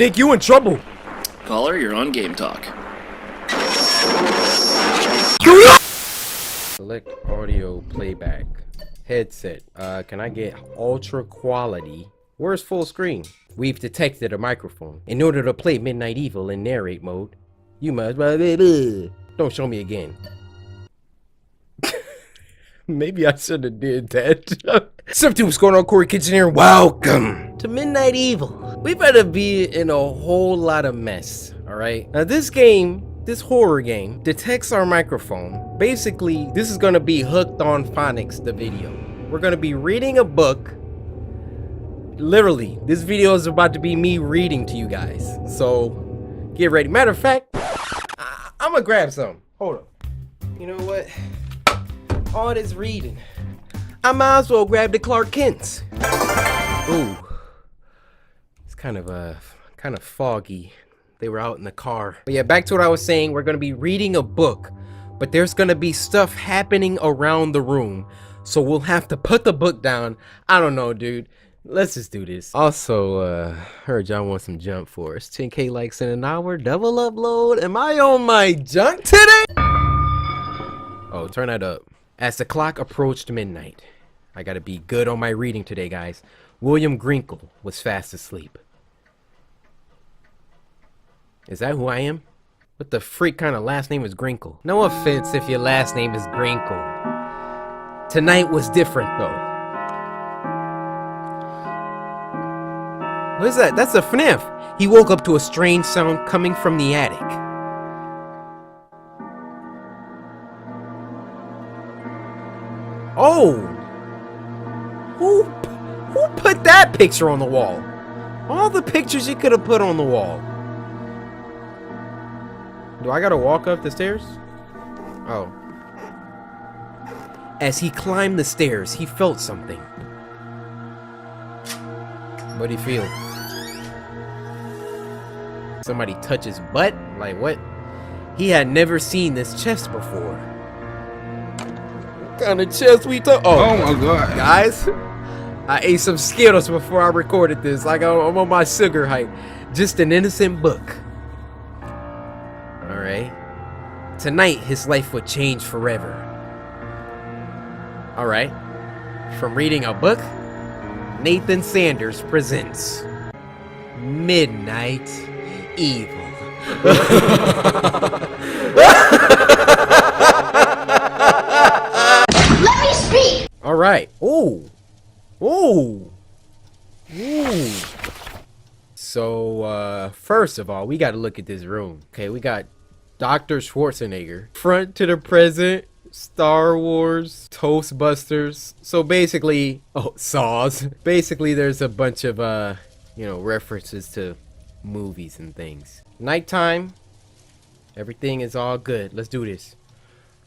Nick, you in trouble. Caller, you're on Game Talk. Select audio playback. Headset. Can I get ultra quality? Where's full screen? We've detected a microphone. In order to play Midnight Evil in narrate mode, you must... Don't show me again. Maybe I should have did that. Something what's going on, Coryxkenshin here. Welcome to Midnight Evil. We better be in a whole lot of mess, alright? Now this game, this horror game, detects our microphone. Basically, this is gonna be Hooked on Phonics, the video. We're gonna be reading a book. Literally, this video is about to be me reading to you guys. So, get ready. Matter of fact, I'm gonna grab some. Hold up. You know what? All this reading, I might as well grab the Clark Kents. Ooh, it's kind of foggy. They were out in the car. But yeah, back to what I was saying. We're gonna be reading a book, but there's gonna be stuff happening around the room, so we'll have to put the book down. I don't know, dude. Let's just do this. Also, heard y'all want some jump force. 10K likes in an hour, double upload. Am I on my junk today? Oh, turn that up. As the clock approached midnight, I gotta be good on my reading today, guys. William Grinkle was fast asleep. Is that who I am? What the freak kind of last name is Grinkle? No offense if your last name is Grinkle. Tonight was different, though. What is that? That's a FNAF. He woke up to a strange sound coming from the attic. Oh! Who put that picture on the wall? All the pictures you could have put on the wall. Do I gotta walk up the stairs? Oh. As he climbed the stairs, he felt something. What'd he feel? Somebody touch his butt? Like what? He had never seen this chest before. What kind of chest we talk? Oh my god. Guys, I ate some Skittles before I recorded this. Like I'm on my sugar hype. Just an innocent book. Alright. Tonight, his life would change forever. Alright. From reading a book, Nathan Sanders presents Midnight Evil. Let me speak! Alright. Ooh. Ooh. Ooh. So, first of all, we gotta look at this room. Okay, we got Dr. Schwarzenegger. Front to the present. Star Wars, Toastbusters. So basically, oh, Saws. Basically, there's a bunch of, you know, references to movies and things. Nighttime. Everything is all good. Let's do this.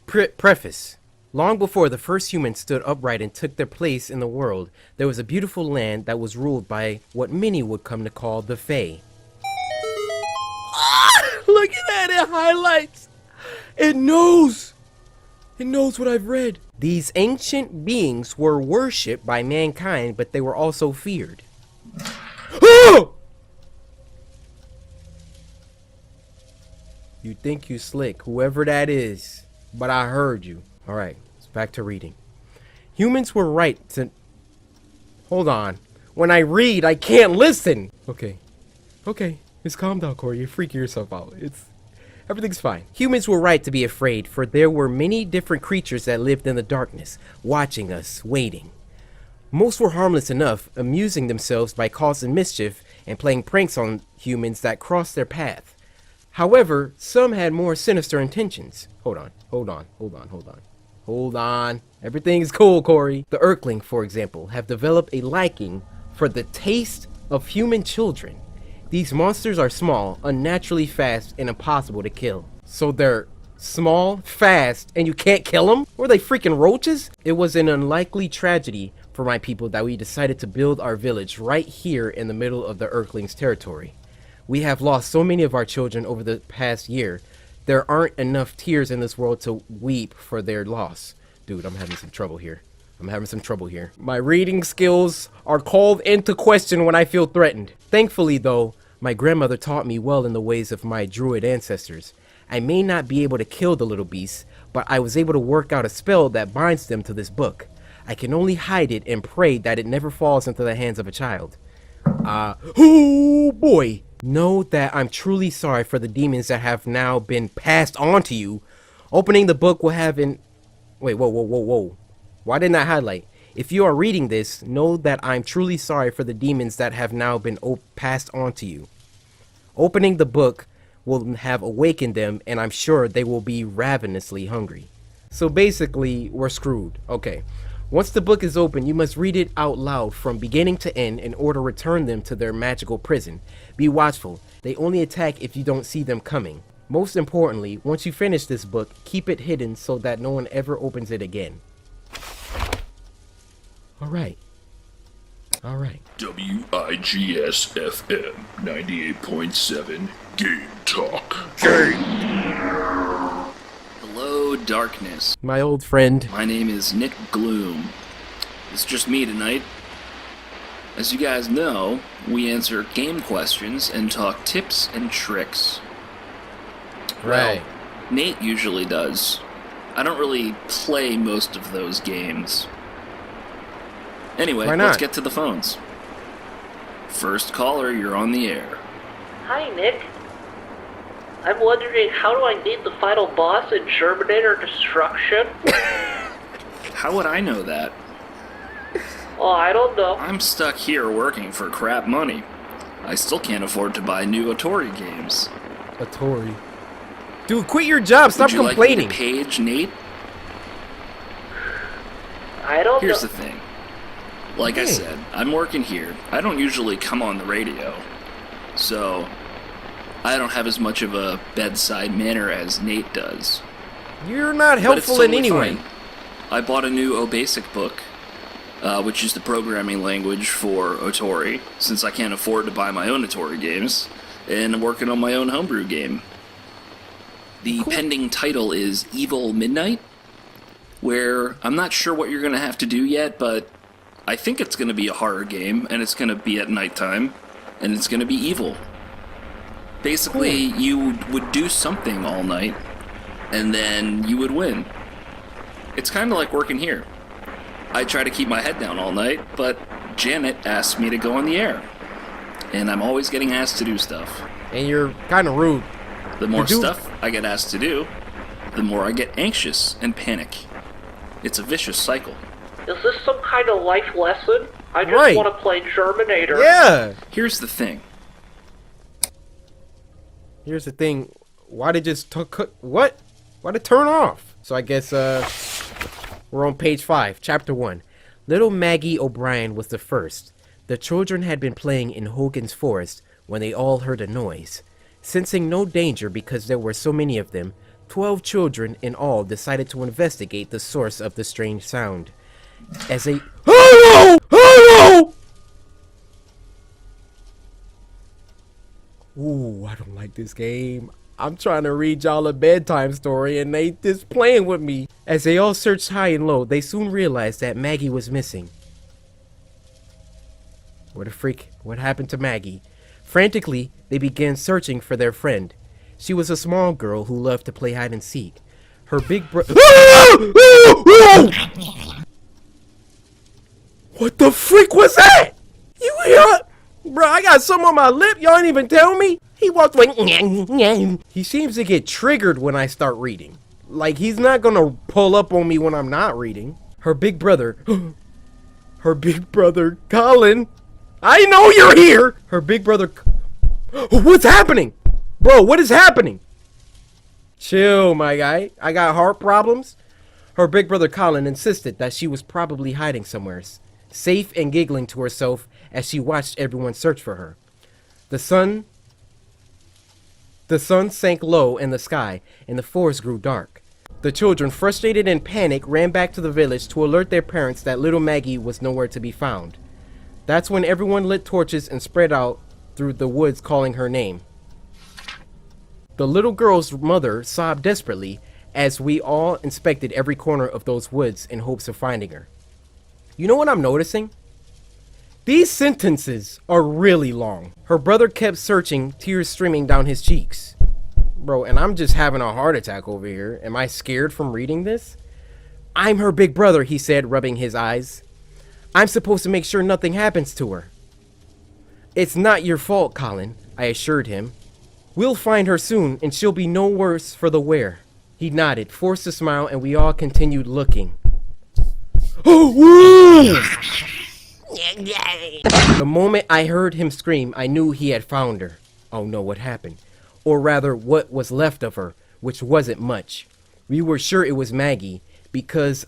Preface. Long before the first humans stood upright and took their place in the world, there was a beautiful land that was ruled by what many would come to call the Fae. Look at that, it highlights. It knows. It knows what I've read. These ancient beings were worshipped by mankind, but they were also feared. Oh! You think you slick, whoever that is, but I heard you. Alright, it's back to reading. Humans were right to... Hold on. When I read, I can't listen. Okay. Okay. Just calm down, Corey. You're freaking yourself out. Everything's fine. Humans were right to be afraid, for there were many different creatures that lived in the darkness, watching us, waiting. Most were harmless enough, amusing themselves by causing mischief and playing pranks on humans that crossed their path. However, some had more sinister intentions. Hold on. Everything is cool, Corey. The Earthling, for example, have developed a liking for the taste of human children. These monsters are small, unnaturally fast, and impossible to kill. So they're small, fast, and you can't kill them? Were they freaking roaches? It was an unlikely tragedy for my people that we decided to build our village right here in the middle of the Earthlings' territory. We have lost so many of our children over the past year. There aren't enough tears in this world to weep for their loss. Dude, I'm having some trouble here. My reading skills are called into question when I feel threatened. Thankfully, though, My grandmother taught me well in the ways of my druid ancestors. I may not be able to kill the little beasts, but I was able to work out a spell that binds them to this book. I can only hide it and pray that it never falls into the hands of a child. Oh boy! Know that I'm truly sorry for the demons that have now been passed on to you. Opening the book will have an... Wait, whoa. Why didn't I highlight? If you are reading this, know that I'm truly sorry for the demons that have now been passed on to you. Opening the book will have awakened them, and I'm sure they will be ravenously hungry. So basically, we're screwed. Okay. Once the book is open, you must read it out loud from beginning to end in order to return them to their magical prison. Be watchful. They only attack if you don't see them coming. Most importantly, once you finish this book, keep it hidden so that no one ever opens it again. Alright. WIGS-FM 98.7 Game Talk. Hello, darkness. My old friend. My name is Nick Gloom. It's just me tonight. As you guys know, we answer game questions and talk tips and tricks. Right. Well, Nate usually does. I don't really play most of those games. Anyway, Why not? let's get to the phones. First caller, you're on the air. Hi, Nick. I'm wondering, how do I beat the final boss in Terminator Destruction? How would I know that? Oh, I don't know. I'm stuck here working for crap money. I still can't afford to buy new Atari games. Atari. Dude, quit your job. Stop Would you complaining. like me to page Nate? I don't Here's know. the thing. Like I said, I'm working here. I don't usually come on the radio. So, I don't have as much of a bedside manner as Nate does. You're not But it's helpful in totally any way. fine. I bought a new OBasic book, which is the programming language for Atari, since I can't afford to buy my own Atari games, and I'm working on my own homebrew game. The pending title is Evil Midnight, where I'm not sure what you're going to have to do yet, but I think it's going to be a horror game, and it's going to be at nighttime, and it's going to be evil. Basically, you would do something all night, and then you would win. It's kind of like working here. I try to keep my head down all night, but Janet asks me to go on the air, and I'm always getting asked to do stuff. And you're kind of rude. The more stuff I get asked to do, the more I get anxious and panic. It's a vicious cycle. Is this some kind of life lesson? I just Right. want to play Terminator. Yeah. Here's the thing. Here's the thing. Why did it just what? Why did it turn off? So I guess we're on page 5, chapter 1. Little Maggie O'Brien was the first. The children had been playing in Hogan's Forest when they all heard a noise. Sensing no danger because there were so many of them, 12 children in all decided to investigate the source of the strange sound. As they... Hello! Hello! Ooh, I don't like this game. I'm trying to read y'all a bedtime story and they just playing with me. As they all searched high and low, they soon realized that Maggie was missing. What a freak. What happened to Maggie? Frantically, they began searching for their friend. She was a small girl who loved to play hide and seek. Her big brother... What the freak was that? You hear? Bro, I got something on my lip. Y'all ain't even tell me. He walked like... He seems to get triggered when I start reading. Like, he's not gonna pull up on me when I'm not reading. Her big brother... Her big brother, Colin... I know you're here! Her big brother... What's happening? Bro, what is happening? Chill, my guy. I got heart problems. Her big brother Colin insisted that she was probably hiding somewhere, safe and giggling to herself as she watched everyone search for her. The sun sank low in the sky, and the forest grew dark. The children, frustrated and panicked, ran back to the village to alert their parents that little Maggie was nowhere to be found. That's when everyone lit torches and spread out through the woods calling her name. The little girl's mother sobbed desperately as we all inspected every corner of those woods in hopes of finding her. You know what I'm noticing? These sentences are really long. Her brother kept searching, tears streaming down his cheeks. Bro, and I'm just having a heart attack over here. Am I scared from reading this? I'm her big brother, he said, rubbing his eyes. I'm supposed to make sure nothing happens to her. It's not your fault, Colin, I assured him. We'll find her soon, and she'll be no worse for the wear. He nodded, forced a smile, and we all continued looking. The moment I heard him scream, I knew he had found her. Oh no, what happened? Or rather, what was left of her, which wasn't much. We were sure it was Maggie, because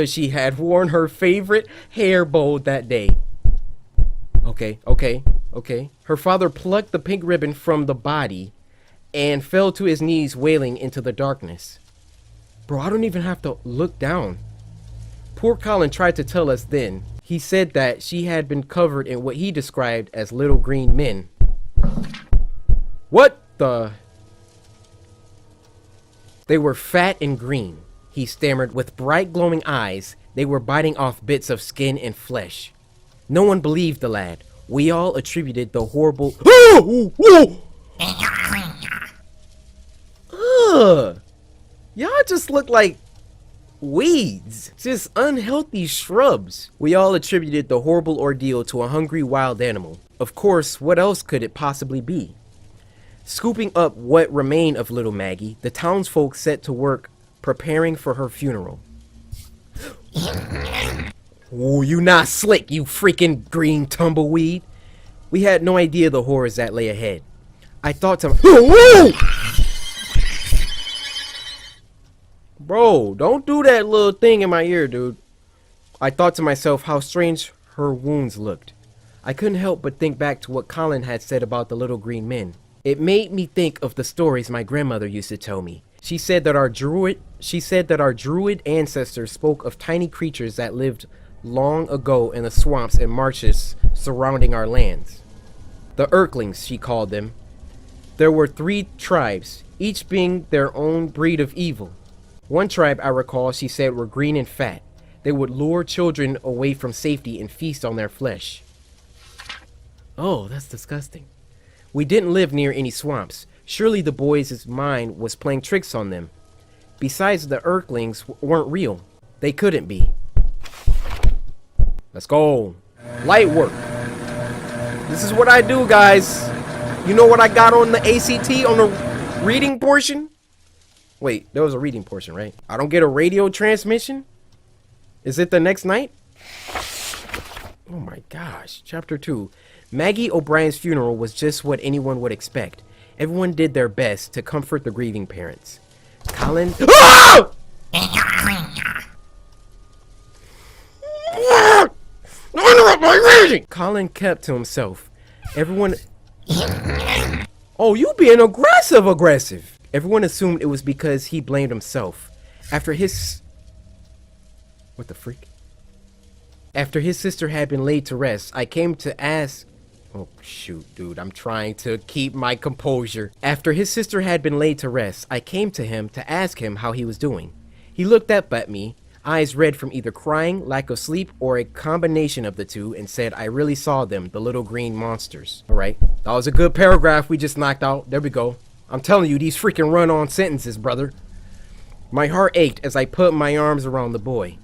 she had worn her favorite hair bow that day. Okay. Her father plucked the pink ribbon from the body and fell to his knees, wailing into the darkness. Bro, I don't even have to look down. Poor Colin tried to tell us then. He said that she had been covered in what he described as little green men. What the? They were fat and green, he stammered, with bright glowing eyes. They were biting off bits of skin and flesh. No one believed the lad. We all attributed the horrible... Ugh! Y'all just look like weeds. Just unhealthy shrubs. We all attributed the horrible ordeal to a hungry wild animal. Of course, what else could it possibly be? Scooping up what remained of little Maggie, the townsfolk set to work preparing for her funeral. Oh, you not slick, you freaking green tumbleweed. We had no idea the horrors that lay ahead. I thought to... Bro, don't do that little thing in my ear, dude. I thought to myself how strange her wounds looked. I couldn't help but think back to what Colin had said about the little green men. It made me think of the stories my grandmother used to tell me. She said that our druid ancestors spoke of tiny creatures that lived long ago in the swamps and marshes surrounding our lands. The Earthlings, she called them. There were 3 tribes, each being their own breed of evil. One tribe, I recall, she said, were green and fat. They would lure children away from safety and feast on their flesh. Oh, that's disgusting. We didn't live near any swamps. Surely the boys' mind was playing tricks on them. Besides, the Earthlings weren't real. They couldn't be. Let's go. Light work. This is what I do, guys. You know what I got on the ACT on the reading portion? Wait, there was a reading portion, right? I don't get a radio transmission? Is it the next night? Oh my gosh. Chapter 2. Maggie O'Brien's funeral was just what anyone would expect. Everyone did their best to comfort the grieving parents. Colin... Ah! Don't interrupt my reading! Colin kept to himself. Everyone... Oh, you being aggressive. Everyone assumed it was because he blamed himself. After his... What the freak? After his sister had been laid to rest, I came to ask... Oh, shoot, dude. I'm trying to keep my composure. After his sister had been laid to rest, I came to him to ask him how he was doing. He looked up at me, eyes red from either crying, lack of sleep, or a combination of the two, and said, I really saw them, the little green monsters. All right. That was a good paragraph we just knocked out. There we go. I'm telling you, these freaking run-on sentences, brother. My heart ached as I put my arms around the boy.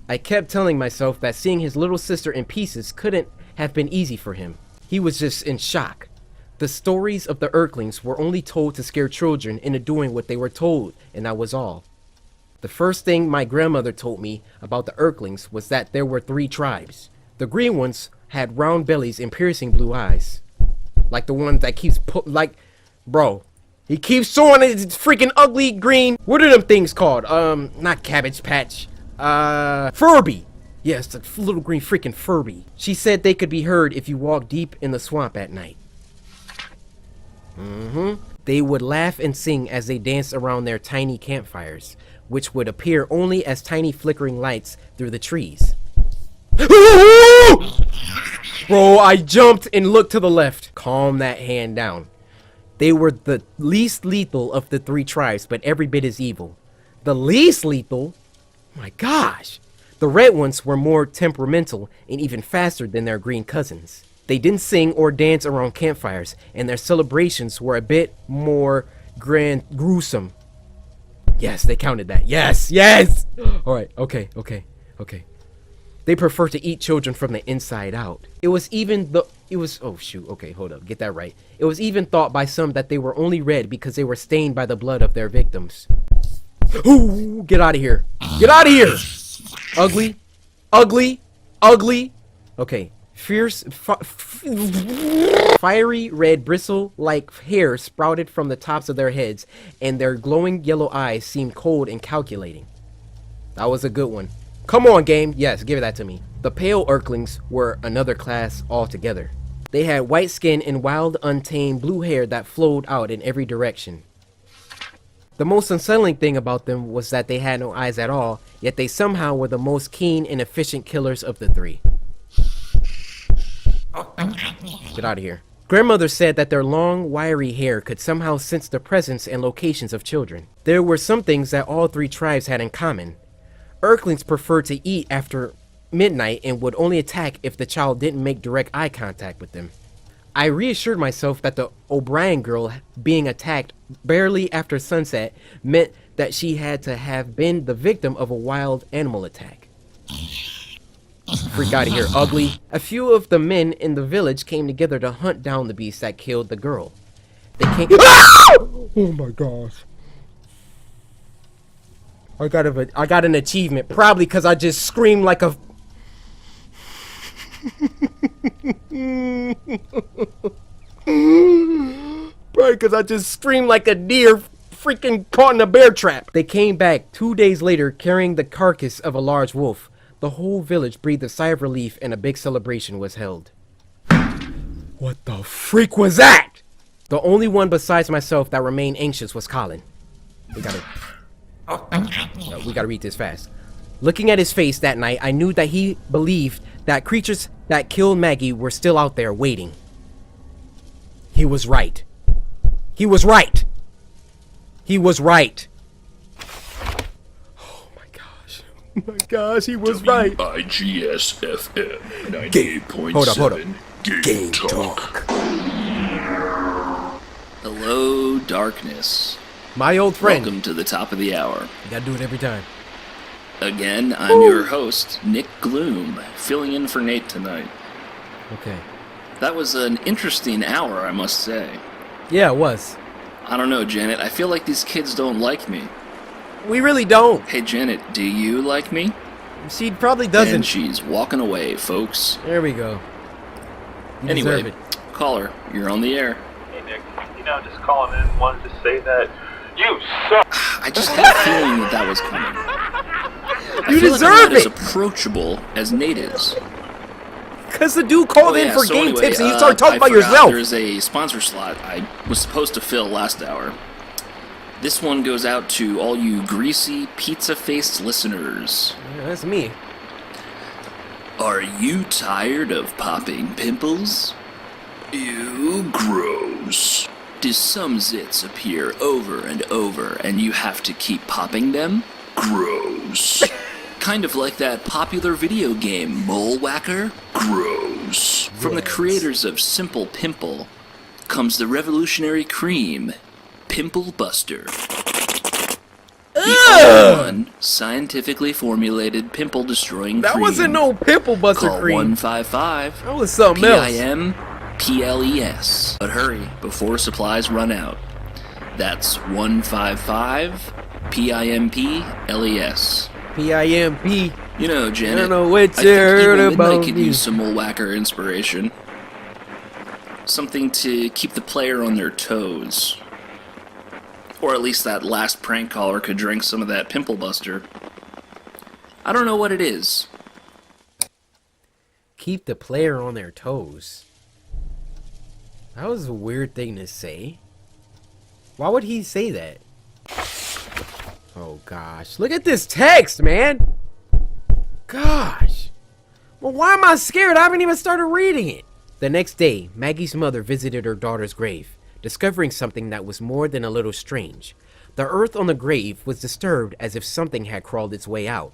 I kept telling myself that seeing his little sister in pieces couldn't have been easy for him. He was just in shock. The stories of the Earthlings were only told to scare children into doing what they were told, and that was all. The first thing my grandmother told me about the Earthlings was that there were 3 tribes. The green ones had round bellies and piercing blue eyes. Like the one that keeps bro, he keeps showing his freaking ugly green. What are them things called? Not Cabbage Patch. Furby. Yes, the little green freaking Furby. She said they could be heard if you walk deep in the swamp at night. They would laugh and sing as they danced around their tiny campfires, which would appear only as tiny flickering lights through the trees. Bro, I jumped and looked to the left. Calm that hand down. They were the least lethal of the 3 tribes, but every bit as evil. The least lethal? My gosh. The red ones were more temperamental and even faster than their green cousins. They didn't sing or dance around campfires, and their celebrations were a bit more gruesome. Yes, they counted that. Yes, yes! Alright, okay. They prefer to eat children from the inside out. It was oh shoot, okay, hold up, get that right. It was even thought by some that they were only red because they were stained by the blood of their victims. Ooh, get out of here. Get out of here! Ugly. Okay. Fiery red bristle-like hair sprouted from the tops of their heads, and their glowing yellow eyes seemed cold and calculating. That was a good one. Come on, game. Yes, give that to me. The pale Earthlings were another class altogether. They had white skin and wild, untamed blue hair that flowed out in every direction. The most unsettling thing about them was that they had no eyes at all, yet they somehow were the most keen and efficient killers of the three. Get out of here. Grandmother said that their long, wiry hair could somehow sense the presence and locations of children. There were some things that all three tribes had in common. Earthlings preferred to eat after midnight and would only attack if the child didn't make direct eye contact with them. I reassured myself that the O'Brien girl being attacked barely after sunset meant that she had to have been the victim of a wild animal attack. Freak out of here, ugly. A few of the men in the village came together to hunt down the beast that killed the girl. They came. Oh my gosh. I got an achievement, probably because I just screamed like a. Probably because I just screamed like a deer freaking caught in a bear trap. They came back 2 days later carrying the carcass of a large wolf. The whole village breathed a sigh of relief and a big celebration was held. What the freak was that? The only one besides myself that remained anxious was Colin. We gotta read this fast. Looking at his face that night, I knew that he believed that creatures that killed Maggie were still out there waiting. He was right. He was right. He was right. Oh my gosh. Oh my gosh, he was right. WIGSFM 98.7. Hold up. Game Talk. Hello, darkness. My old friend. Welcome to the top of the hour. You gotta do it every time. Again, I'm your host, Nick Gloom, filling in for Nate tonight. Okay. That was an interesting hour, I must say. Yeah, it was. I don't know, Janet. I feel like these kids don't like me. We really don't. Hey, Janet, do you like me? She probably doesn't. And she's walking away, folks. There we go. You anyway, deserve it. caller, you're on the air. Hey, Nick. Just calling in, wanted to say that you suck. I just had a feeling that was coming. You deserve like I'm not it! as approachable as Nate is. Because the dude called in for game anyway, tips and you started talking about forgot yourself. There's a sponsor slot I was supposed to fill last hour. This one goes out to all you greasy, pizza-faced listeners. Yeah, that's me. Are you tired of popping pimples? Ew, gross. Do some zits appear over and over and you have to keep popping them? Gross. Kind of like that popular video game, Mole Whacker? Gross. From the creators of Simple Pimple comes the revolutionary cream, Pimple Buster. The all-in-one, scientifically formulated pimple-destroying cream. That wasn't no Pimple Buster Call cream. 155. That was something else. PIMPLES. But hurry, before supplies run out. That's 155 PIMPLES. PIMP. You know, Janet, I don't know what I you think heard even about Midnight could me. use some Mole Whacker inspiration. Something to keep the player on their toes. Or at least that last prank caller could drink some of that Pimple Buster. I don't know what it is. Keep the player on their toes. That was a weird thing to say. Why would he say that? Oh gosh. Look at this text, man. Gosh. Well, why am I scared? I haven't even started reading it. The next day, Maggie's mother visited her daughter's grave, discovering something that was more than a little strange. The earth on the grave was disturbed as if something had crawled its way out.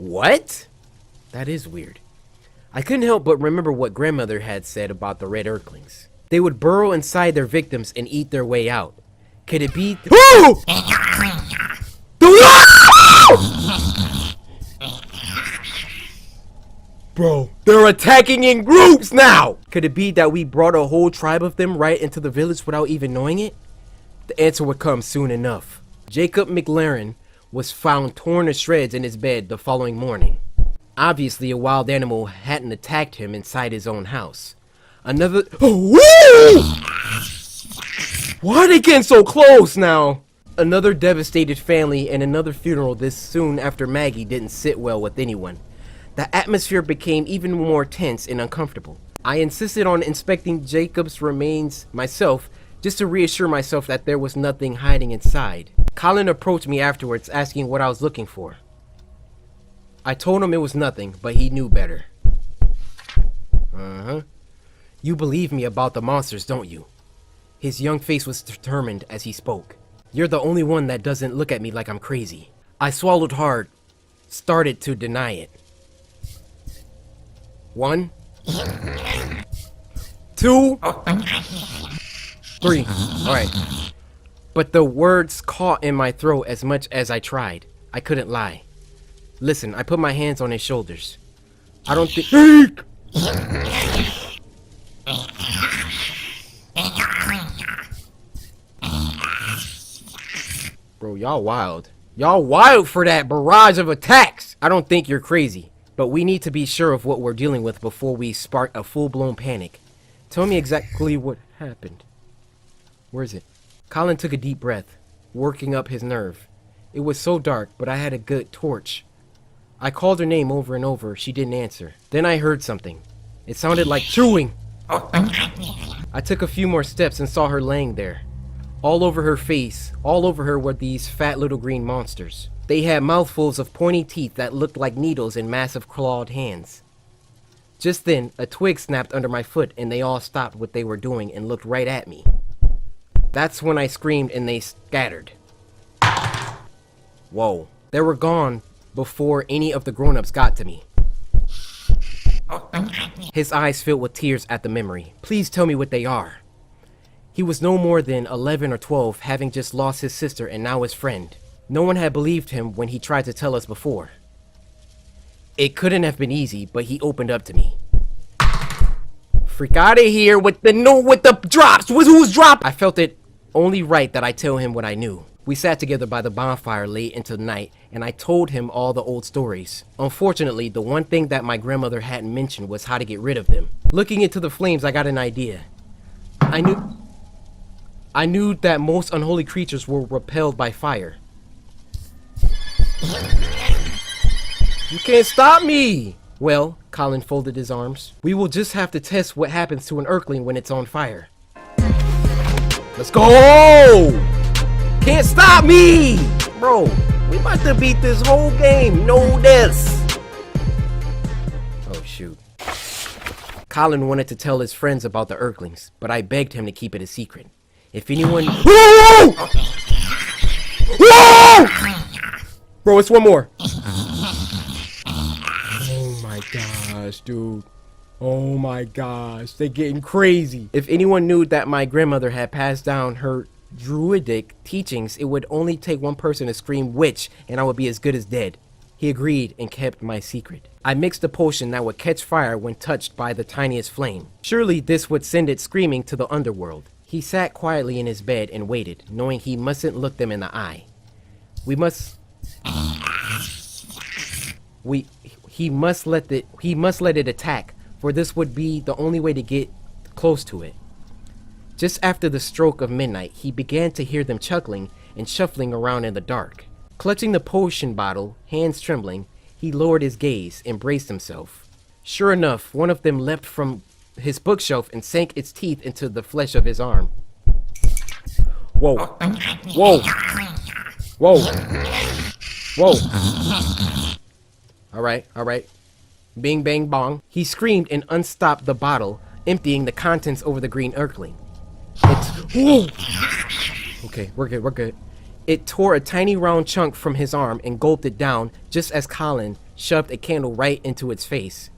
What? That is weird. I couldn't help but remember what grandmother had said about the red Earthlings. They would burrow inside their victims and eat their way out. Could it be... Bro, they're attacking in groups now! Could it be that we brought a whole tribe of them right into the village without even knowing it? The answer would come soon enough. Jacob McLaren was found torn to shreds in his bed the following morning. Obviously, a wild animal hadn't attacked him inside his own house. Another... Why are they getting so close now? Another devastated family and another funeral this soon after Maggie didn't sit well with anyone. The atmosphere became even more tense and uncomfortable. I insisted on inspecting Jacob's remains myself just to reassure myself that there was nothing hiding inside. Colin approached me afterwards asking what I was looking for. I told him it was nothing, but he knew better. You believe me about the monsters, don't you? His young face was determined as he spoke. You're the only one that doesn't look at me like I'm crazy. I swallowed hard, started to deny it. 1, 2, 3. Alright. But the words caught in my throat as much as I tried. I couldn't lie. Listen, I put my hands on his shoulders. I don't think... Bro, y'all wild. Y'all wild for that barrage of attacks! I don't think you're crazy. But we need to be sure of what we're dealing with before we spark a full-blown panic. Tell me exactly what happened. Where is it? Colin took a deep breath, working up his nerve. It was so dark, but I had a good torch. I called her name over and over. She didn't answer. Then I heard something. It sounded like chewing. I took a few more steps and saw her laying there. All over her face, all over her were these fat little green monsters. They had mouthfuls of pointy teeth that looked like needles in massive clawed hands. Just then, a twig snapped under my foot and they all stopped what they were doing and looked right at me. That's when I screamed and they scattered. Whoa. They were gone before any of the grown-ups got to me. His eyes filled with tears at the memory. Please tell me what they are. He was no more than 11 or 12, having just lost his sister and now his friend. No one had believed him when he tried to tell us before. It couldn't have been easy, but he opened up to me. Freak out of here with the drops! Who's dropped? I felt it only right that I tell him what I knew. We sat together by the bonfire late into the night, and I told him all the old stories. Unfortunately, the one thing that my grandmother hadn't mentioned was how to get rid of them. Looking into the flames, I got an idea. I knew that most unholy creatures were repelled by fire. You can't stop me! Well, Colin folded his arms. We will just have to test what happens to an Earthling when it's on fire. Let's go! Can't stop me! Bro, we about to beat this whole game. Know this. Oh, shoot. Colin wanted to tell his friends about the Earthlings, but I begged him to keep it a secret. If anyone... Whoa! Whoa! Bro, it's one more. Oh my gosh, dude. Oh my gosh, they're getting crazy. If anyone knew that my grandmother had passed down her druidic teachings, it would only take one person to scream witch and I would be as good as dead. He agreed and kept my secret. I mixed a potion that would catch fire when touched by the tiniest flame. Surely this would send it screaming to the underworld. He sat quietly in his bed and waited, knowing he mustn't look them in the eye. He must let it attack, for this would be the only way to get close to it. Just after the stroke of midnight, he began to hear them chuckling and shuffling around in the dark. Clutching the potion bottle, hands trembling, he lowered his gaze and braced himself. Sure enough, one of them leapt from his bookshelf and sank its teeth into the flesh of his arm. Whoa. Whoa. Whoa. Whoa. Alright. Bing bang bong. He screamed and unstopped the bottle, emptying the contents over the green Earthling. Okay, we're good. It tore a tiny round chunk from his arm and gulped it down just as Colin shoved a candle right into its face.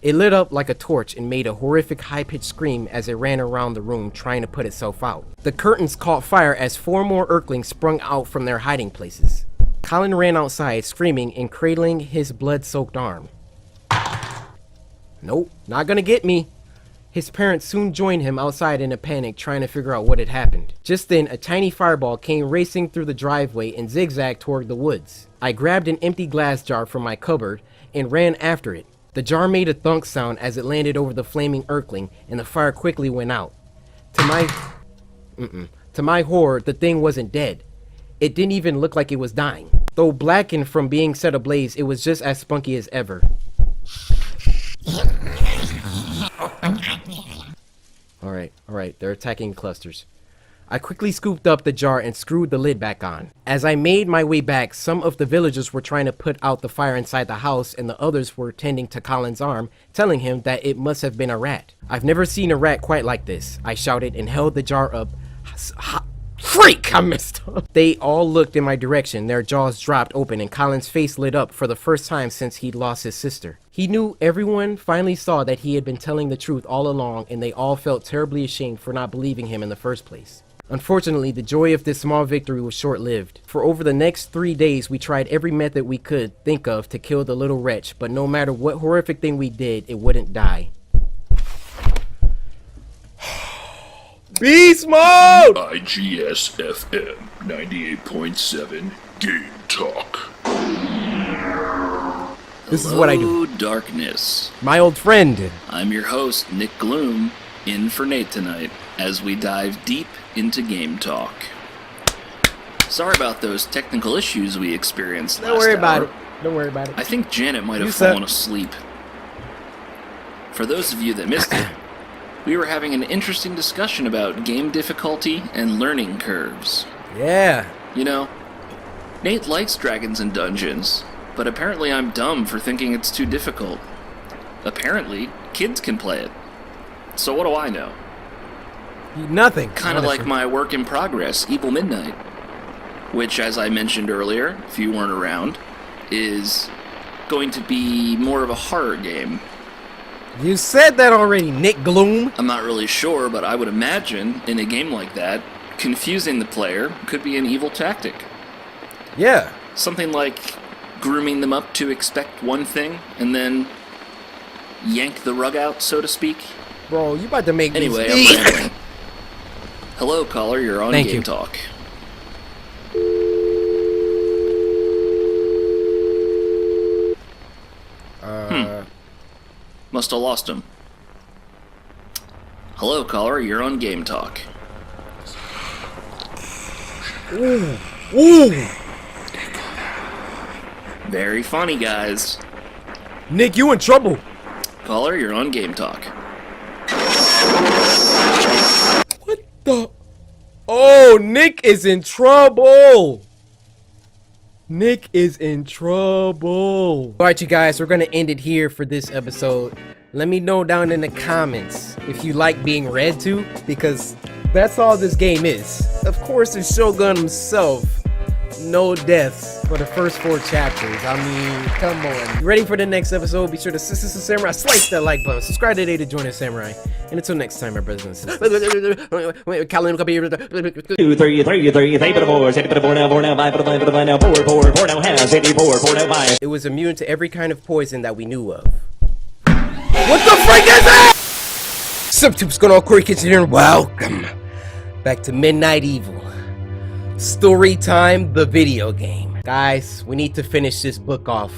It lit up like a torch and made a horrific high-pitched scream as it ran around the room trying to put itself out. The curtains caught fire as 4 more Earthlings sprung out from their hiding places. Colin ran outside screaming and cradling his blood-soaked arm. Nope, not gonna get me. His parents soon joined him outside in a panic trying to figure out what had happened. Just then, a tiny fireball came racing through the driveway and zigzagged toward the woods. I grabbed an empty glass jar from my cupboard and ran after it. The jar made a thunk sound as it landed over the flaming Earthling and the fire quickly went out. To my horror, the thing wasn't dead. It didn't even look like it was dying. Though blackened from being set ablaze, it was just as spunky as ever. Alright, they're attacking clusters. I quickly scooped up the jar and screwed the lid back on. As I made my way back, some of the villagers were trying to put out the fire inside the house and the others were tending to Colin's arm, telling him that it must have been a rat. I've never seen a rat quite like this, I shouted and held the jar up. Freak! I messed up. They all looked in my direction, their jaws dropped open and Colin's face lit up for the first time since he'd lost his sister. He knew everyone finally saw that he had been telling the truth all along and they all felt terribly ashamed for not believing him in the first place. Unfortunately, the joy of this small victory was short-lived. For over the next 3 days, we tried every method we could think of to kill the little wretch, but no matter what horrific thing we did, it wouldn't die. Beast mode! IGS-FM 98.7 Game Talk. This is what I do. Hello, darkness. My old friend. I'm your host, Nick Gloom, in for Nate tonight, as we dive deep into Game Talk. Sorry about those technical issues we experienced last Don't worry about hour. it. Don't worry about it. I think Janet might have You said- fallen asleep. For those of you that missed it, we were having an interesting discussion about game difficulty and learning curves. Yeah. You know, Nate likes Dragons and Dungeons, but apparently I'm dumb for thinking it's too difficult. Apparently, kids can play it. So what do I know? Nothing. Kind of like honestly. my work in progress, Evil Midnight, which, as I mentioned earlier, if you weren't around, is going to be more of a horror game. You said that already, Nick Gloom. I'm not really sure, but I would imagine, in a game like that, confusing the player could be an evil tactic. Yeah. Something like grooming them up to expect one thing, and then yank the rug out, so to speak. Bro, you about to make Anyway, me I'm rambling. Hello, caller, you're on Thank Game you. Talk. Must have lost him. Hello, caller, you're on Game Talk. Ooh. Very funny, guys. Nick, you in trouble. Caller, you're on Game Talk. What the? Oh, Nick is in trouble. Nick is in trouble. All right, you guys, we're gonna end it here for this episode. Let me know down in the comments if you like being read to, because that's all this game is. Of course, it's Shogun himself. No deaths for the first 4 chapters. I mean, come on. You ready for the next episode? Be sure to Sisters and Samurai, slice that like button, subscribe today to join the Samurai. And until next time, my brothers and sisters. Wait, Colin, come here. 2, 3, 3, 3, 3, 4, 7, 4, now, 4, now, 5, 4, 5, 4, now, 4, 4, 4, now, has, 84, 4, now, 5. It was immune to every kind of poison that we knew of. What the freak is that? Sup, what's going on? Coryxkenshin here, and welcome back to Midnight Evil. Story time, the video game. Guys, we need to finish this book off.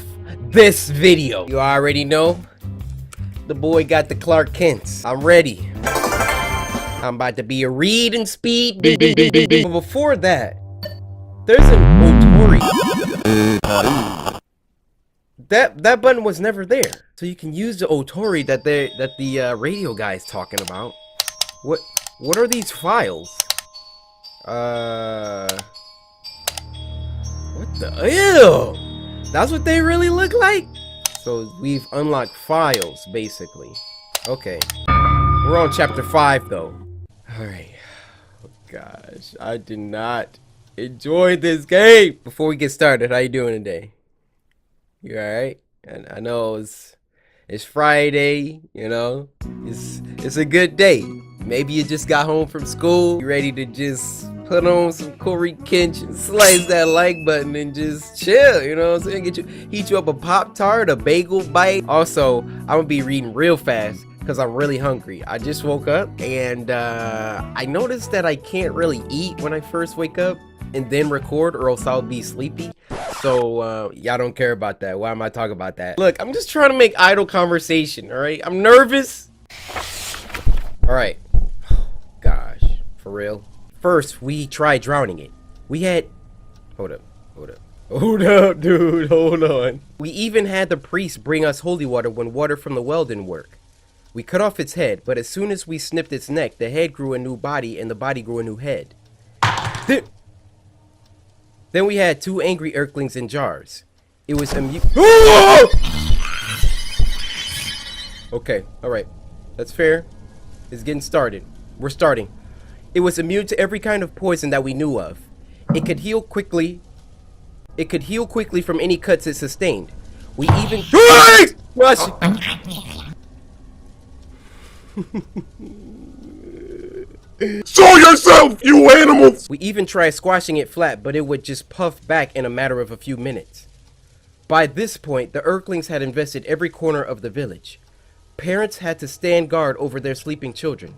This video. You already know, the boy got the Clark Kents. I'm ready. I'm about to be a reading speed. But before that, there's an Otori. That button was never there. So you can use the Otori that the radio guy is talking about. What are these files? What the? Ew! That's what they really look like? So we've unlocked files, basically. Okay. We're on chapter 5, though. Alright. Oh, gosh. I did not enjoy this game. Before we get started, how you doing today? You alright? And I know it's Friday, you know. It's a good day. Maybe you just got home from school. You ready to just put on some Coryxkenshin, slice that like button and just chill, you know what I'm saying? Heat you up a Pop-Tart, a bagel bite. Also, I'm gonna be reading real fast because I'm really hungry. I just woke up and I noticed that I can't really eat when I first wake up and then record, or else I'll be sleepy. So y'all don't care about that. Why am I talking about that? Look, I'm just trying to make idle conversation, all right? I'm nervous. All right. Gosh, for real. First, we tried drowning it. We had... Hold up, dude, hold on. We even had the priest bring us holy water when water from the well didn't work. We cut off its head, but as soon as we snipped its neck, the head grew a new body and the body grew a new head. Then we had 2 angry Earthlings in jars. It was Okay, alright. That's fair. It's getting started. We're starting. It was immune to every kind of poison that we knew of. It could heal quickly. It could heal quickly from any cuts it sustained. We even... Show yourself, you animals! We even tried squashing it flat, but it would just puff back in a matter of a few minutes. By this point, the Earthlings had invested every corner of the village. Parents had to stand guard over their sleeping children.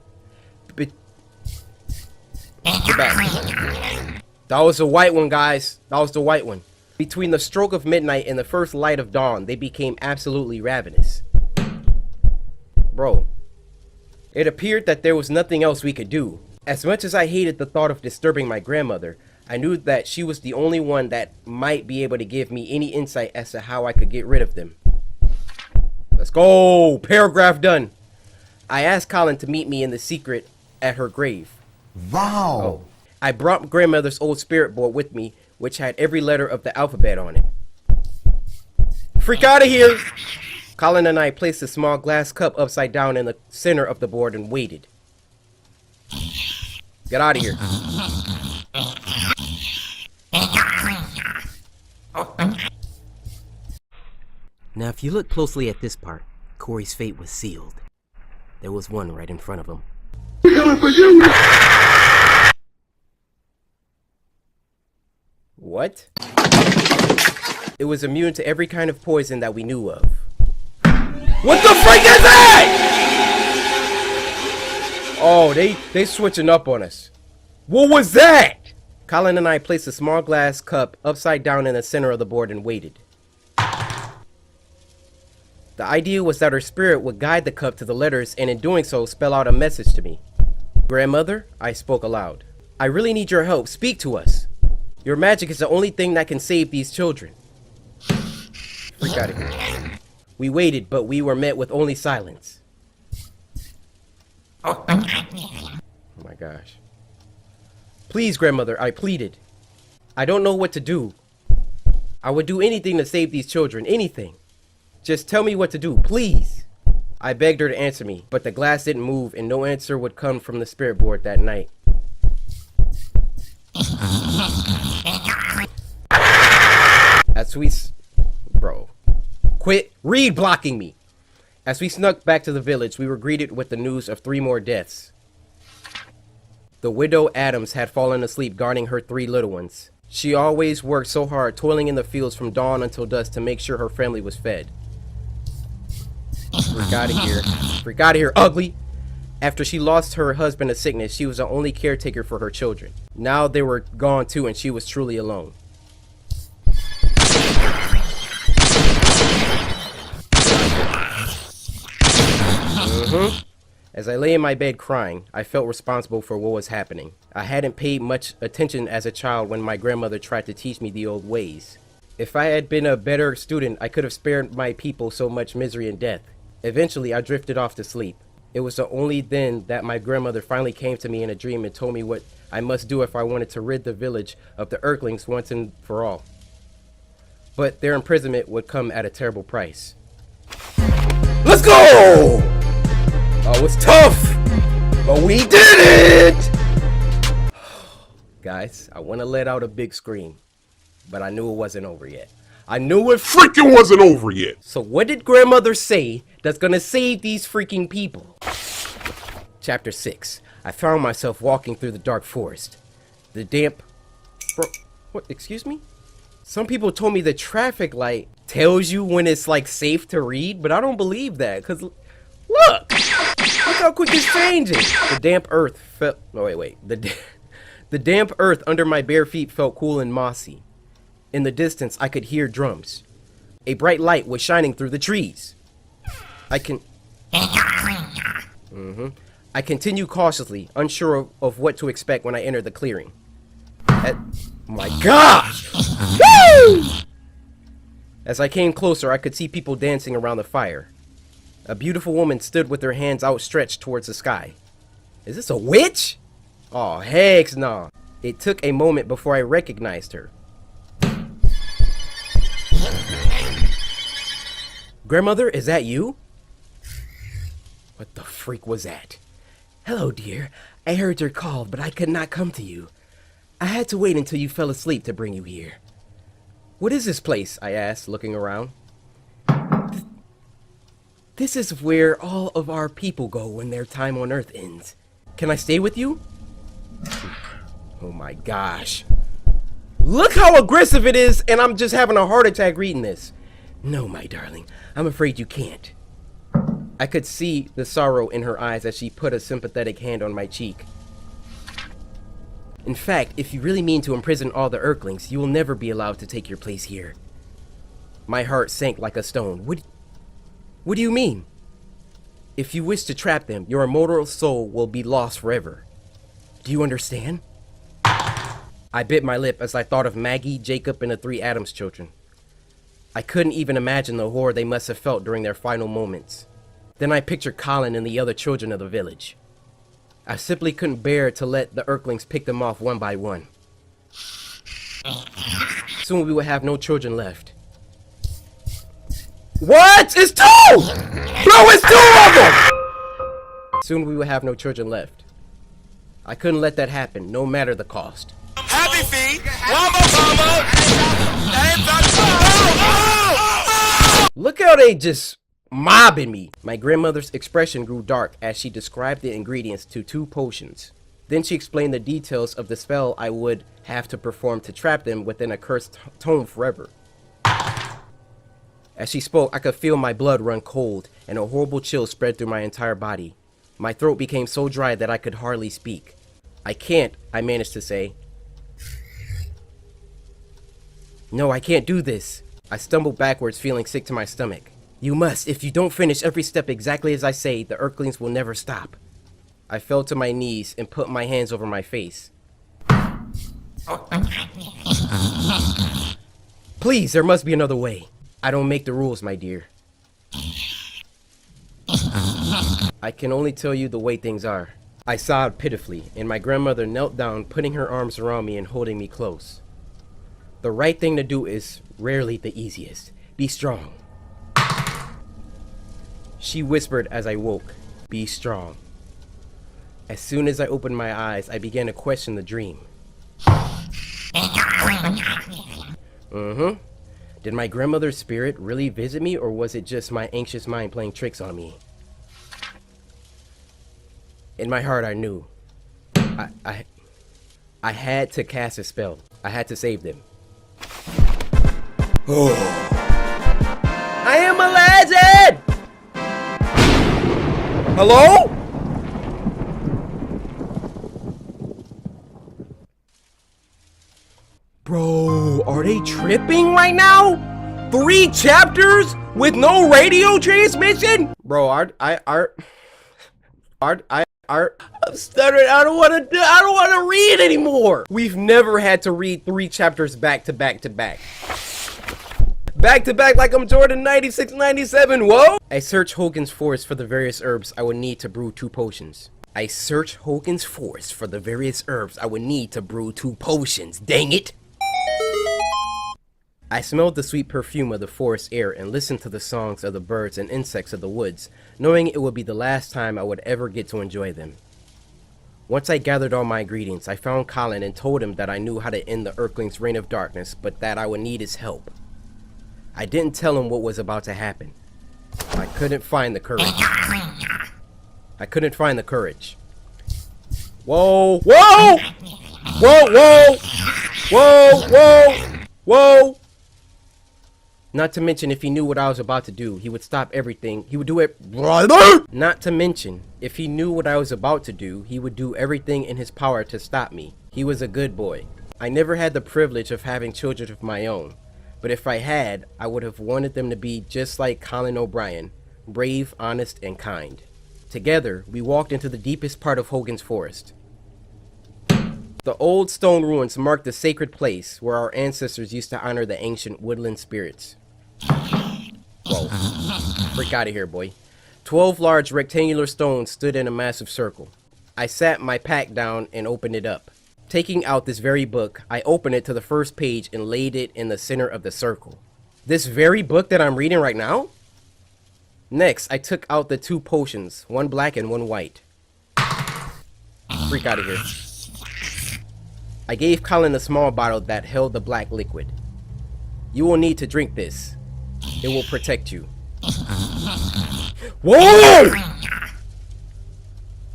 That was the white one, guys. That was the white one. Between the stroke of midnight and the first light of dawn, they became absolutely ravenous. Bro. It appeared that there was nothing else we could do. As much as I hated the thought of disturbing my grandmother, I knew that she was the only one that might be able to give me any insight as to how I could get rid of them. Let's go! Paragraph done. I asked Colin to meet me in the secret at her grave. Wow! Oh. I brought grandmother's old spirit board with me, which had every letter of the alphabet on it. Freak out of here! Colin and I placed a small glass cup upside down in the center of the board and waited. Get out of here. Now, if you look closely at this part, Corey's fate was sealed. There was one right in front of him. What? It was immune to every kind of poison that we knew of. What the freak is that? Oh, they switching up on us. What was that? Colin and I placed a small glass cup upside down in the center of the board and waited. The idea was that her spirit would guide the cup to the letters and in doing so spell out a message to me. Grandmother, I spoke aloud. I really need your help. Speak to us. Your magic is the only thing that can save these children. Freak out of here. We waited, but we were met with only silence. Oh my gosh. Please, grandmother, I pleaded. I don't know what to do. I would do anything to save these children, anything. Just tell me what to do, please. I begged her to answer me, but the glass didn't move and no answer would come from the spirit board that night. As we... Bro. Quit read-blocking me. As we snuck back to the village, we were greeted with the news of 3 more deaths. The widow Adams had fallen asleep guarding her 3 little ones. She always worked so hard, toiling in the fields from dawn until dusk to make sure her family was fed. Freak out of here. Freak out of here, ugly! After she lost her husband to sickness, she was the only caretaker for her children. Now they were gone too and she was truly alone. As I lay in my bed crying, I felt responsible for what was happening. I hadn't paid much attention as a child when my grandmother tried to teach me the old ways. If I had been a better student, I could have spared my people so much misery and death. Eventually, I drifted off to sleep. It was only then that my grandmother finally came to me in a dream and told me what I must do if I wanted to rid the village of the Earthlings once and for all. But their imprisonment would come at a terrible price. Let's go! Oh, it's tough, but we did it! Guys, I want to let out a big scream, but I knew it wasn't over yet. I knew it Freaking wasn't over yet. So what did grandmother say that's gonna save these freaking people? Chapter 6. I found myself walking through the dark forest. The damp... What? Excuse me? Some people told me the traffic light tells you when it's like safe to read, but I don't believe that, because look! Look how quick it's changing! The damp earth felt... No, wait. The damp earth under my bare feet felt cool and mossy. In the distance, I could hear drums. A bright light was shining through the trees. I continued cautiously, unsure of what to expect when I entered the clearing. My gosh! Woo! As I came closer, I could see people dancing around the fire. A beautiful woman stood with her hands outstretched towards the sky. Is this a witch? Oh, heck no. It took a moment before I recognized her. Grandmother, is that you? What the freak was that? Hello, dear. I heard your call, but I could not come to you. I had to wait until you fell asleep to bring you here. What is this place? I asked, looking around. This is where all of our people go when their time on Earth ends. Can I stay with you? Oh my gosh. Look how aggressive it is, and I'm just having a heart attack reading this. No, my darling, I'm afraid you can't. I could see the sorrow in her eyes as she put a sympathetic hand on my cheek. In fact, if you really mean to imprison all the Earthlings, you will never be allowed to take your place here. My heart sank like a stone. What do you mean? If you wish to trap them, your immortal soul will be lost forever. Do you understand? I bit my lip as I thought of Maggie, Jacob, and the 3 Addams children. I couldn't even imagine the horror they must have felt during their final moments. Then I pictured Colin and the other children of the village. I simply couldn't bear to let the Earthlings pick them off one by one. Soon we would have no children left. What? It's 2! Bro, it's 2 of them! Soon we would have no children left. I couldn't let that happen, no matter the cost. Happy feet! Wamba Look how they just mobbing me. My grandmother's expression grew dark as she described the ingredients to 2 potions. Then she explained the details of the spell I would have to perform to trap them within a cursed tome forever. As she spoke, I could feel my blood run cold, and a horrible chill spread through my entire body. My throat became so dry that I could hardly speak. I can't, I managed to say. No, I can't do this. I stumbled backwards, feeling sick to my stomach. You must. If you don't finish every step exactly as I say, the Earthlings will never stop. I fell to my knees and put my hands over my face. Please, there must be another way. I don't make the rules, my dear. I can only tell you the way things are. I sobbed pitifully, and my grandmother knelt down, putting her arms around me and holding me close. The right thing to do is rarely the easiest. Be strong. She whispered as I woke. Be strong. As soon as I opened my eyes, I began to question the dream. Did my grandmother's spirit really visit me, or was it just my anxious mind playing tricks on me? In my heart, I knew. I had to cast a spell. I had to save them. Oh. I am a legend! Hello? Bro, are they tripping right now? 3 chapters with no radio transmission? Bro, I'm stuttering. I don't want to read anymore. We've never had to read 3 chapters back to back to back. Back to back like I'm Jordan 96, 97. Whoa! I searched Hogan's forest for the various herbs I would need to brew 2 potions. I searched Hogan's forest for the various herbs I would need to brew 2 potions. Dang it! I smelled the sweet perfume of the forest air and listened to the songs of the birds and insects of the woods, knowing it would be the last time I would ever get to enjoy them. Once I gathered all my ingredients, I found Colin and told him that I knew how to end the Earthling's reign of darkness, but that I would need his help. I didn't tell him what was about to happen. I couldn't find the courage. Whoa! Whoa! Whoa! Whoa! Whoa! Whoa! Whoa! Not to mention, if he knew what I was about to do, he would stop everything. He would do it. Not to mention, if he knew what I was about to do, he would do everything in his power to stop me. He was a good boy. I never had the privilege of having children of my own, but if I had, I would have wanted them to be just like Colin O'Brien, brave, honest, and kind. Together, we walked into the deepest part of Hogan's Forest. The old stone ruins mark the sacred place where our ancestors used to honor the ancient woodland spirits. Whoa. Freak out of here, boy. 12 large rectangular stones stood in a massive circle. I sat my pack down and opened it up. Taking out this very book, I opened it to the first page and laid it in the center of the circle. This very book that I'm reading right now? Next, I took out the 2 potions, one black and one white. Freak out of here. I gave Colin a small bottle that held the black liquid. You will need to drink this. It will protect you. Whoa!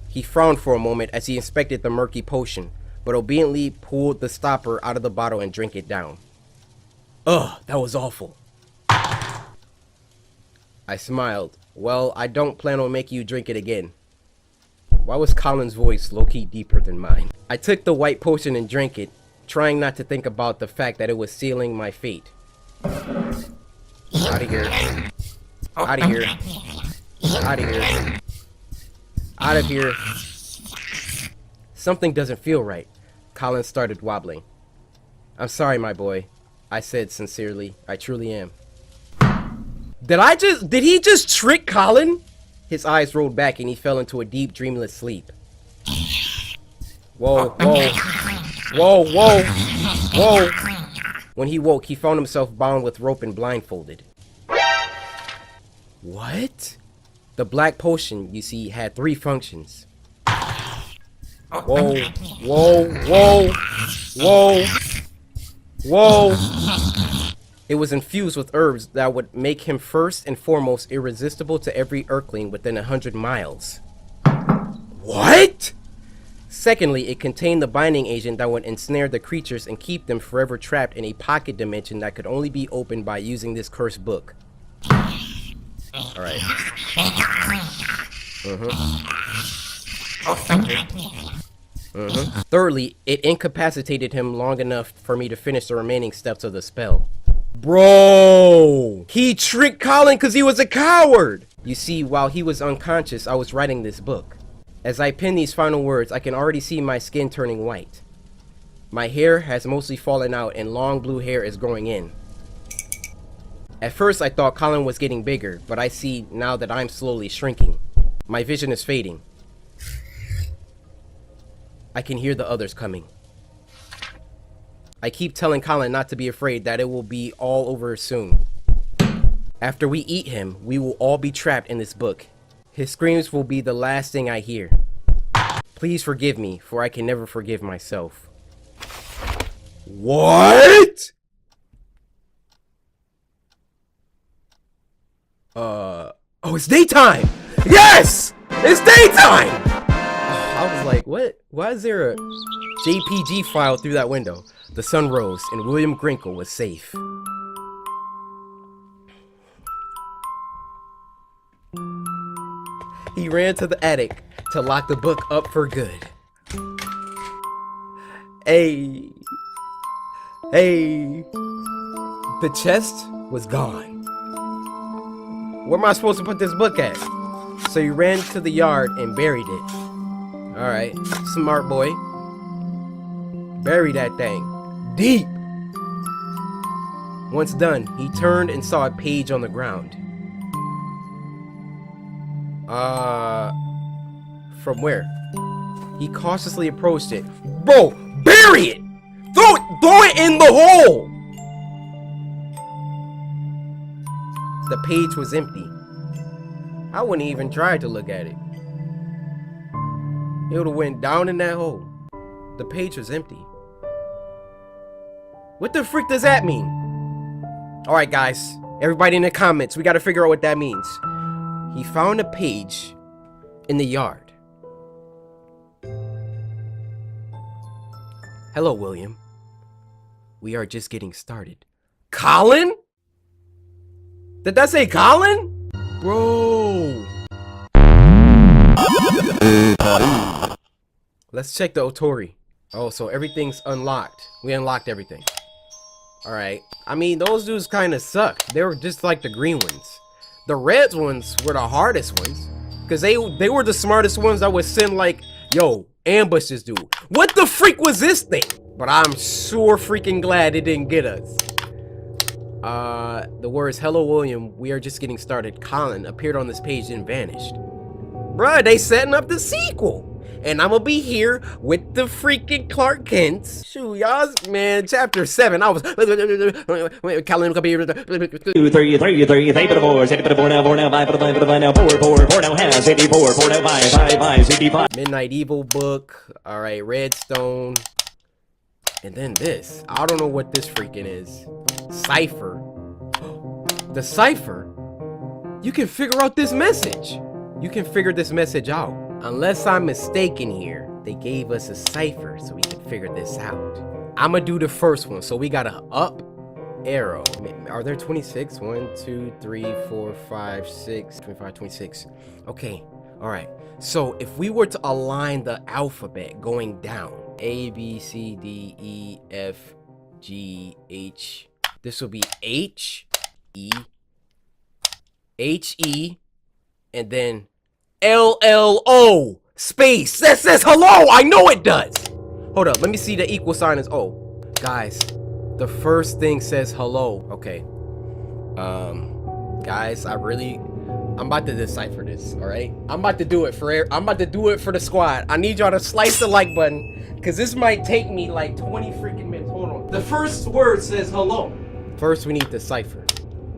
He frowned for a moment as he inspected the murky potion, but obediently pulled the stopper out of the bottle and drank it down. Ugh, that was awful. I smiled. Well, I don't plan on making you drink it again. Why was Colin's voice low-key deeper than mine? I took the white potion and drank it, trying not to think about the fact that it was sealing my fate. Out of here. Out of here. Out of here. Out of here. Something doesn't feel right. Colin started wobbling. I'm sorry, my boy, I said sincerely. I truly am. Did he just trick Colin? His eyes rolled back and he fell into a deep, dreamless sleep. Whoa, whoa. Whoa, whoa. Whoa. When he woke, he found himself bound with rope and blindfolded. What? The black potion, you see, had 3 functions. Whoa, whoa, whoa, whoa, whoa. It was infused with herbs that would make him first and foremost irresistible to every Earthling within 100 miles. What? Secondly, it contained the binding agent that would ensnare the creatures and keep them forever trapped in a pocket dimension that could only be opened by using this cursed book. Alright. Thirdly, it incapacitated him long enough for me to finish the remaining steps of the spell. Bro! He tricked Colin because he was a coward! You see, while he was unconscious, I was writing this book. As I pen these final words, I can already see my skin turning white. My hair has mostly fallen out and long blue hair is growing in. At first I thought Colin was getting bigger, but I see now that I'm slowly shrinking. My vision is fading. I can hear the others coming. I keep telling Colin not to be afraid, that it will be all over soon. After we eat him, we will all be trapped in this book. His screams will be the last thing I hear. Please forgive me, for I can never forgive myself. What? Oh, it's daytime! Yes! It's daytime! I was like, what? Why is there a JPG file through that window? The sun rose and William Grinkle was safe. He ran to the attic to lock the book up for good. Hey. The chest was gone. Where am I supposed to put this book at? So he ran to the yard and buried it. Alright, smart boy. Bury that thing. Deep! Once done, he turned and saw a page on the ground. From where? He cautiously approached it. Bro, bury it! Throw it in the hole! The page was empty. I wouldn't even try to look at it. It would have went down in that hole. The page was empty. What the frick does that mean? All right, guys. Everybody in the comments, we got to figure out what that means. He found a page in the yard. Hello, William. We are just getting started. Colin? Did that say Colin? Bro. Let's check the Otori. Oh, so everything's unlocked. We unlocked everything. Alright. I mean, those dudes kind of suck. They were just like the green ones. The red ones were the hardest ones. Because they were the smartest ones that would send like, yo, ambush this dude. What the freak was this thing? But I'm sure freaking glad it didn't get us. The words, hello, William. We are just getting started. Colin appeared on this page and vanished. Bruh, they setting up the sequel. And I'm gonna be here with the freaking Clark Kents. Shoot, y'all, man, chapter 7. I was. Colin, come here. 2, 3, 3, 3, 3, 4, 7, 4, now, 4, now, 5, 5, now, 4, 4, 4, now, has, 84, 4, now, 5, 5, 5, 85. Midnight Evil book. Alright, Redstone. And then this. I don't know what this freaking is. Cipher. The cipher? You can figure out this message. You can figure this message out. Unless I'm mistaken here, they gave us a cipher so we can figure this out. I'ma do the first one. So we got a up arrow. Are there 26? 1, 2, 3, 4, 5, 6, 25, 26. Okay, all right. So if we were to align the alphabet going down, A, B, C, D, E, F, G, H. This will be H, E, H, E, and then LLO space. That says hello. I know it does. Hold up. Let me see the equal sign is O. Guys, the first thing says hello. Okay. Guys, I'm about to decipher this. All right. I'm about to do it for the squad. I need y'all to slice the like button because this might take me like 20 freaking minutes. Hold on. The first word says hello. First, we need the cipher.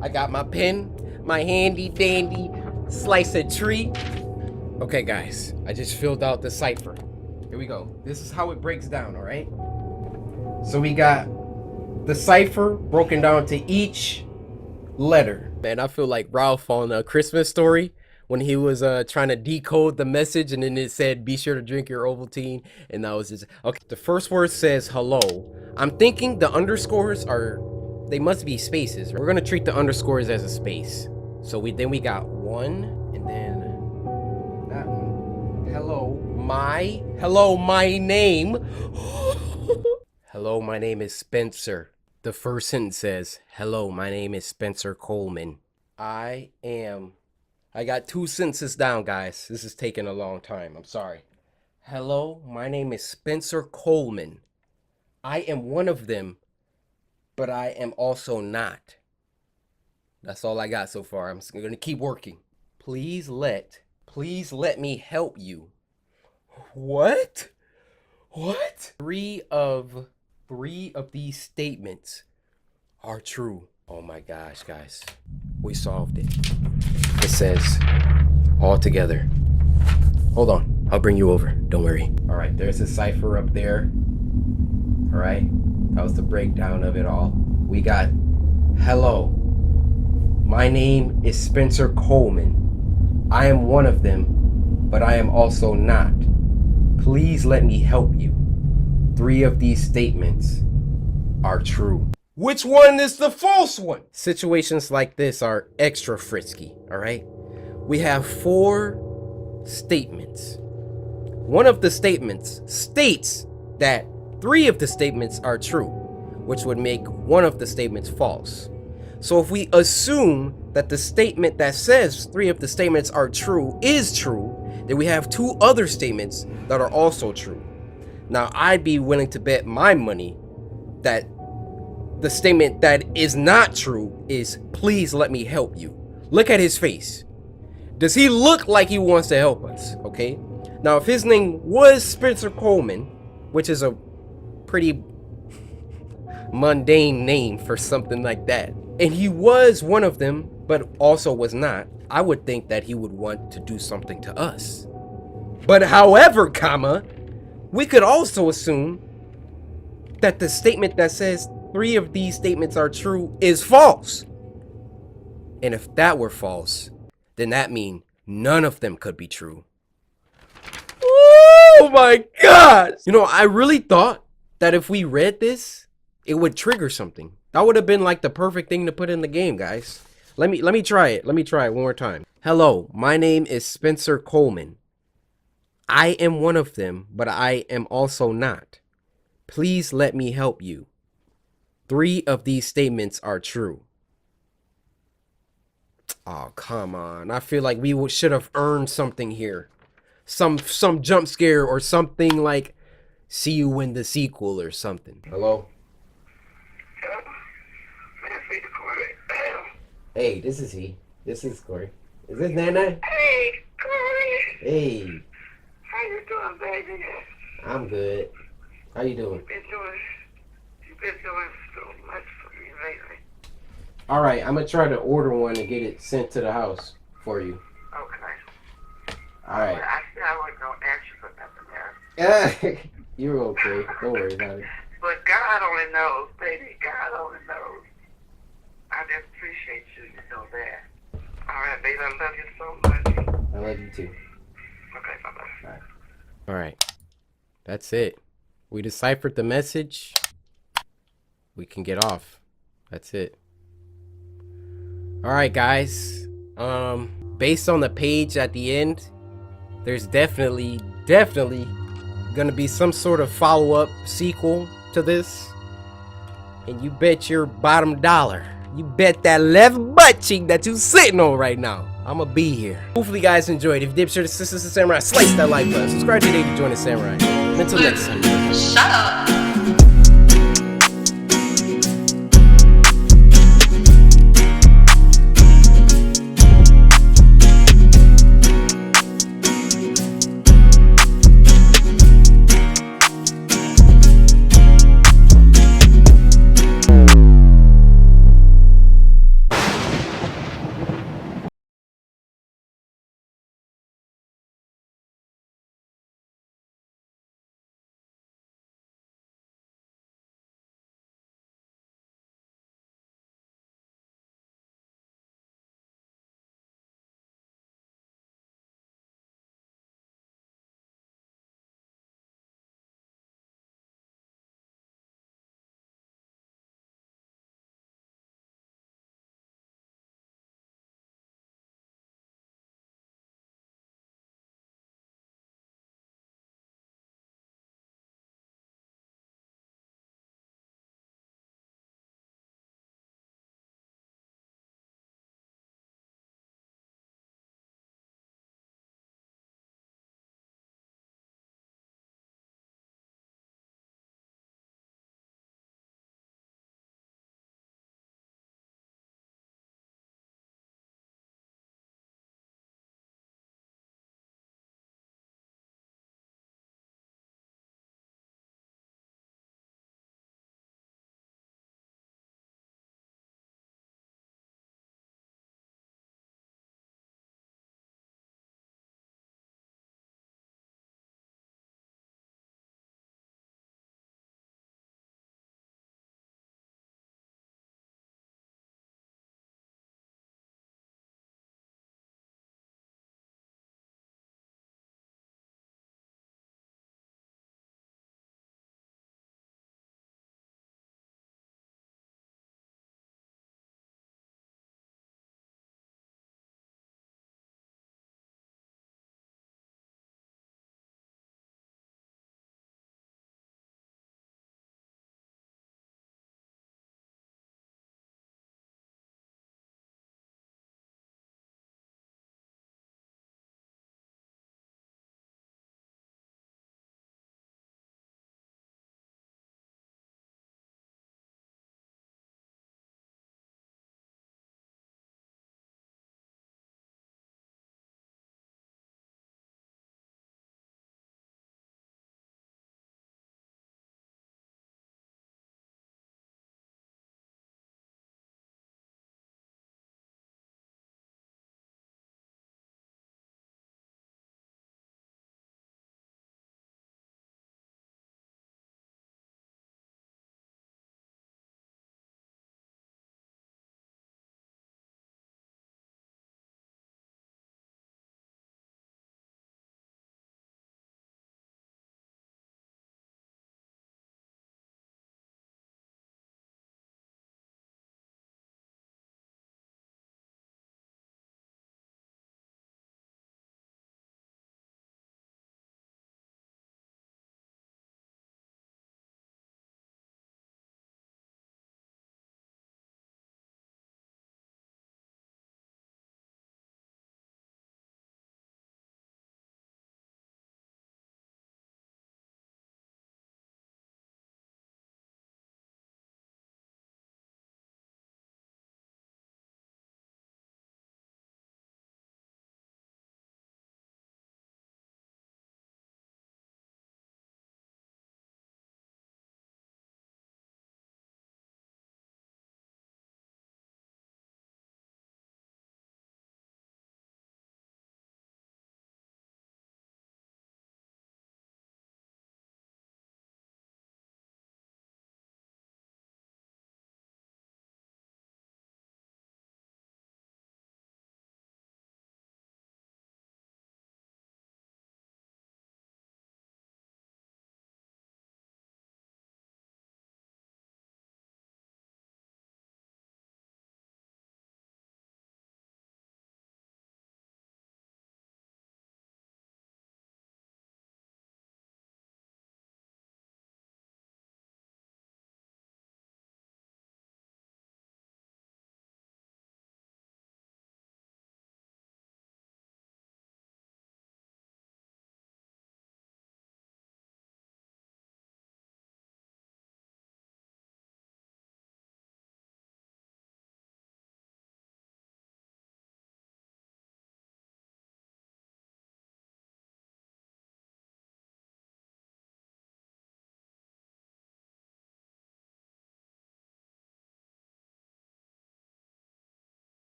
I got my pen, my handy dandy slice of tree. Okay, guys, I just filled out the cipher. Here we go. This is how it breaks down, all right? So we got the cipher broken down to each letter. Man, I feel like Ralph on A Christmas Story when he was trying to decode the message and then it said, be sure to drink your Ovaltine. And that was just, okay. The first word says hello. I'm thinking the underscores they must be spaces. We're gonna treat the underscores as a space. So then we got 1 and then that one. Hello, my name. Hello, my name is Spencer. The first sentence says, hello, my name is Spencer Coleman. I got 2 sentences down, guys. This is taking a long time. I'm sorry. Hello, my name is Spencer Coleman. I am one of them, but I am also not. That's all I got so far. I'm gonna keep working. Please let me help you. What? What? Three of these statements are true. Oh my gosh, guys. We solved it. It says all together. Hold on. I'll bring you over. Don't worry. All right, there's a cipher up there. All right. That was the breakdown of it all. We got hello. My name is Spencer Coleman. I am one of them, but I am also not. Please let me help you. 3 of these statements are true. Which one is the false one? Situations like this are extra frisky, all right? We have 4 statements. One of the statements states that 3 of the statements are true, which would make one of the statements false. So if we assume that the statement that says 3 of the statements are true is true, then we have 2 other statements that are also true. Now, I'd be willing to bet my money that the statement that is not true is, please let me help you. Look at his face. Does he look like he wants to help us? Okay. Now, if his name was Spencer Coleman, which is a pretty mundane name for something like that, and he was one of them, but also was not, I would think that he would want to do something to us. But however, comma, we could also assume that the statement that says 3 of these statements are true is false. And if that were false, then that means none of them could be true. Oh my God! You know, I really thought that if we read this, it would trigger something. That would have been like the perfect thing to put in the game, guys. Let me try it. Let me try it one more time. Hello, my name is Spencer Coleman. I am one of them, but I am also not. Please let me help you. 3 of these statements are true. Oh, come on. I feel like we should have earned something here. Some jump scare or something like see you in the sequel or something. Hello? Hey, this is he. This is Corey. Is this Nana? Hey, Corey. Hey. How you doing, baby? I'm good. How you doing? You've been doing so much for me lately. All right, I'm gonna try to order one and get it sent to the house for you. Okay. All right. Well, I said I wasn't gonna ask you for nothing else. You're okay. Don't worry about it. But God only knows, baby. God only knows. I just appreciate you. You know that. All right, baby. I love you so much. I love you too. Okay, bye-bye. All right. All right. That's it. We deciphered the message. We can get off. That's it. All right, guys. Based on the page at the end, there's definitely gonna be some sort of follow-up sequel to this. And you bet your bottom dollar. You bet that left butt cheek that you sitting on right now. I'ma be here. Hopefully you guys enjoyed. If you did, be sure to Sisters of Samurai, slice that like button. Subscribe today to join the Samurai. Until next time. Shut up.